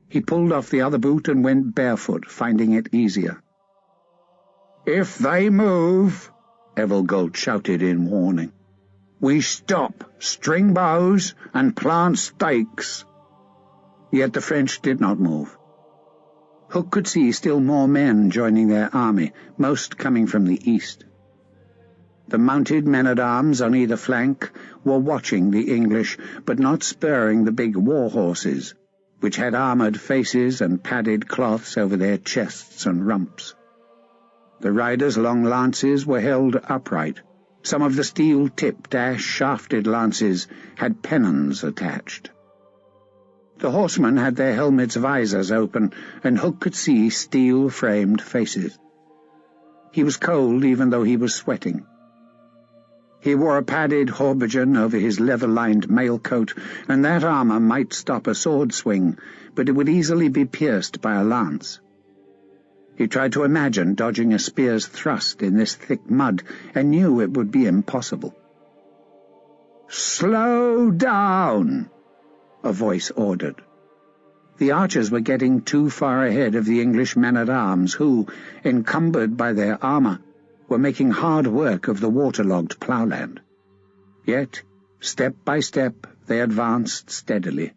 He pulled off the other boot and went barefoot, finding it easier. "If they move," Evergold shouted in warning, "we stop, string bows, and plant stakes." Yet the French did not move. Hook could see still more men joining their army, most coming from the east. The mounted men-at-arms on either flank were watching the English, but not spurring the big war-horses, which had armoured faces and padded cloths over their chests and rumps. The riders' long lances were held upright. Some of the steel-tipped, ash-shafted lances had pennons attached. The horsemen had their helmets' visors open, and Hook could see steel-framed faces. He was cold even though he was sweating. He wore a padded haubergeon over his leather-lined mail-coat, and that armour might stop a sword swing, but it would easily be pierced by a lance. He tried to imagine dodging a spear's thrust in this thick mud, and knew it would be impossible. "Slow down!" a voice ordered. The archers were getting too far ahead of the English men-at-arms who, encumbered by their armour, were making hard work of the waterlogged ploughland. Yet, step by step, they advanced steadily,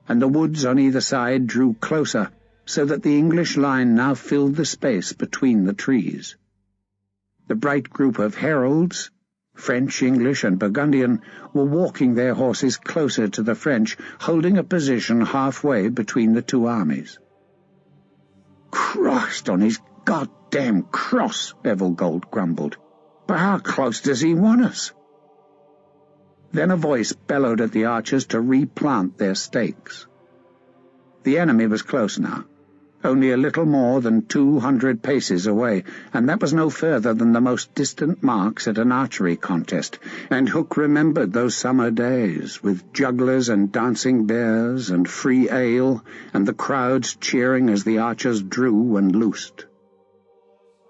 and the woods on either side drew closer, so that the English line now filled the space between the trees. The bright group of heralds, French, English, and Burgundian, were walking their horses closer to the French, holding a position halfway between the two armies. "Christ on his goddamn cross," Evergold grumbled. "But how close does he want us?" Then a voice bellowed at the archers to replant their stakes. The enemy was close now, only a little more than 200 paces away, and that was no further than the most distant marks at an archery contest, and Hook remembered those summer days, with jugglers and dancing bears and free ale, and the crowds cheering as the archers drew and loosed.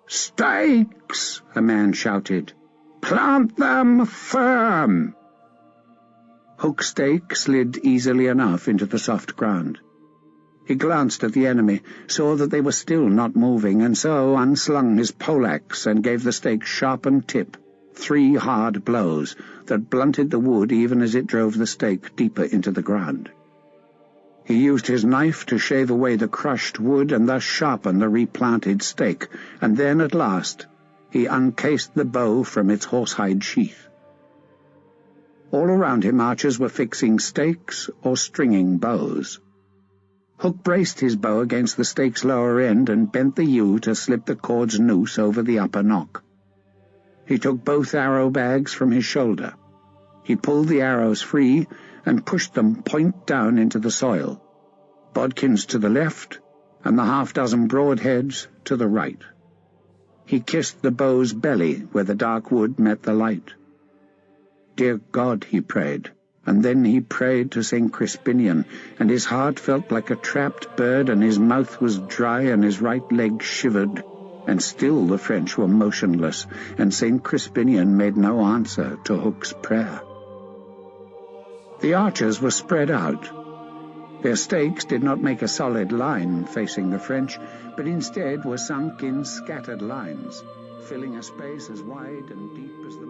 "Stakes!" a man shouted. "Plant them firm!" Hook's stake slid easily enough into the soft ground. He glanced at the enemy, saw that they were still not moving, and so unslung his poleaxe and gave the stake sharpened tip, 3 hard blows that blunted the wood even as it drove the stake deeper into the ground. He used his knife to shave away the crushed wood and thus sharpen the replanted stake, and then at last he uncased the bow from its horsehide sheath. All around him archers were fixing stakes or stringing bows. Hook braced his bow against the stake's lower end and bent the yew to slip the cord's noose over the upper nock. He took both arrow bags from his shoulder. He pulled the arrows free and pushed them point down into the soil, bodkins to the left and the half-dozen broadheads to the right. He kissed the bow's belly where the dark wood met the light. "Dear God," he prayed, and then he prayed to St. Crispinian, and his heart felt like a trapped bird, and his mouth was dry, and his right leg shivered, and still the French were motionless, and St. Crispinian made no answer to Hook's prayer. The archers were spread out. Their stakes did not make a solid line facing the French, but instead were sunk in scattered lines, filling a space as wide and deep as the